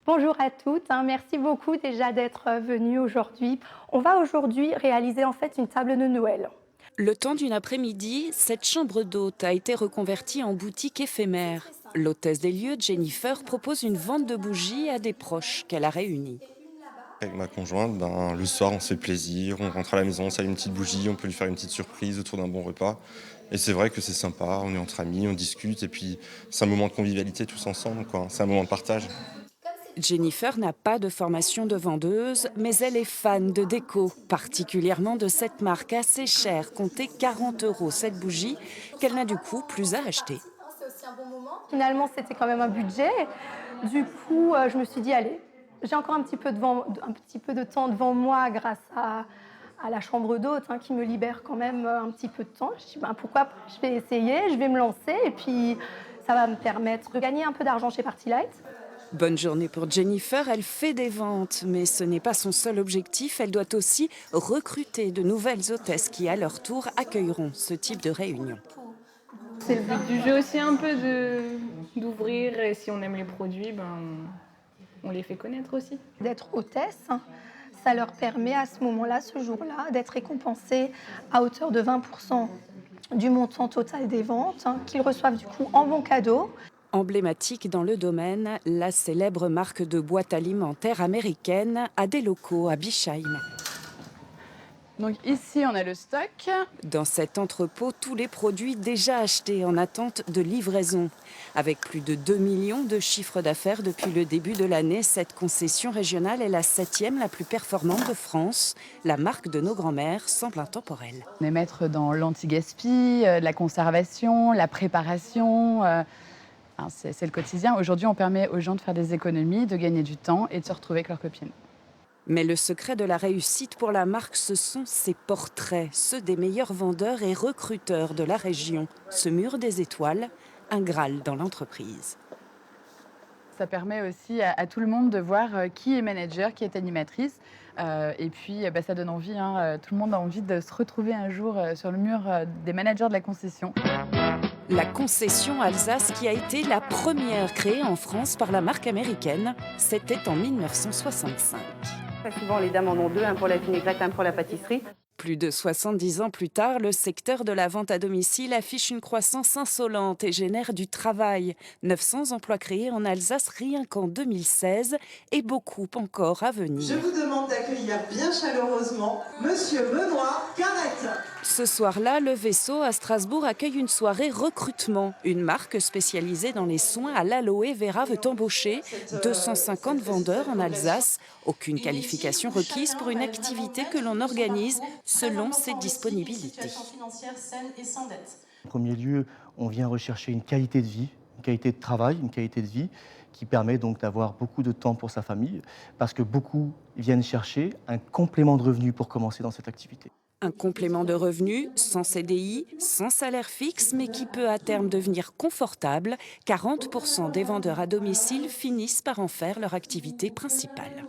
Bonjour à toutes, merci beaucoup déjà d'être venues aujourd'hui. On va aujourd'hui réaliser en fait une table de Noël. Le temps d'une après-midi, cette chambre d'hôte a été reconvertie en boutique éphémère. L'hôtesse des lieux, Jennifer, propose une vente de bougies à des proches qu'elle a réunis. Avec ma conjointe, le soir, on se fait plaisir, on rentre à la maison, on s'allume une petite bougie, on peut lui faire une petite surprise autour d'un bon repas. Et c'est vrai que c'est sympa, on est entre amis, on discute, et puis c'est un moment de convivialité tous ensemble, quoi. C'est un moment de partage. Jennifer n'a pas de formation de vendeuse, mais elle est fan de déco, particulièrement de cette marque assez chère, comptée 40 € cette bougie, qu'elle n'a du coup plus à acheter. Finalement, c'était quand même un budget. Du coup, je me suis dit, allez, j'ai encore un petit peu de temps devant moi grâce à la chambre d'hôte qui me libère quand même un petit peu de temps. Je me suis dit, pourquoi pas, je vais essayer, je vais me lancer et puis ça va me permettre de gagner un peu d'argent chez Partylight. Bonne journée pour Jennifer, elle fait des ventes, mais ce n'est pas son seul objectif, elle doit aussi recruter de nouvelles hôtesses qui, à leur tour, accueilleront ce type de réunion. C'est le but du jeu aussi un peu d'ouvrir et si on aime les produits, on les fait connaître aussi. D'être hôtesse, ça leur permet à ce moment-là, ce jour-là, d'être récompensés à hauteur de 20% du montant total des ventes qu'ils reçoivent du coup en bon cadeau. Emblématique dans le domaine, la célèbre marque de boîte alimentaire américaine a des locaux à Bischheim. Donc ici, on a le stock. Dans cet entrepôt, tous les produits déjà achetés en attente de livraison. Avec plus de 2 millions de chiffres d'affaires depuis le début de l'année, cette concession régionale est la 7e la plus performante de France. La marque de nos grands-mères semble intemporelle. On est maître dans l'anti-gaspi, la conservation, la préparation. C'est le quotidien. Aujourd'hui, on permet aux gens de faire des économies, de gagner du temps et de se retrouver avec leurs copines. Mais le secret de la réussite pour la marque, ce sont ses portraits, ceux des meilleurs vendeurs et recruteurs de la région. Ce mur des étoiles, un Graal dans l'entreprise. Ça permet aussi à tout le monde de voir qui est manager, qui est animatrice. Et puis, ça donne envie. Tout le monde a envie de se retrouver un jour sur le mur des managers de la concession. La concession Alsace qui a été la première créée en France par la marque américaine, c'était en 1965. Très souvent, les dames en ont deux, un pour la vinaigrette, un pour la pâtisserie. Plus de 70 ans plus tard, le secteur de la vente à domicile affiche une croissance insolente et génère du travail. 900 emplois créés en Alsace rien qu'en 2016 et beaucoup encore à venir. Je vous demande d'accueillir bien chaleureusement Monsieur Benoît Carrette. Ce soir-là, le Vaisseau à Strasbourg accueille une soirée recrutement. Une marque spécialisée dans les soins à l'aloe vera veut embaucher 250 vendeurs en Alsace. Aucune qualification requise pour une activité que l'on organise selon ses disponibilités. En premier lieu, on vient rechercher une qualité de vie, une qualité de travail, une qualité de vie qui permet donc d'avoir beaucoup de temps pour sa famille, parce que beaucoup viennent chercher un complément de revenu pour commencer dans cette activité. Un complément de revenu, sans CDI, sans salaire fixe, mais qui peut à terme devenir confortable. 40% des vendeurs à domicile finissent par en faire leur activité principale.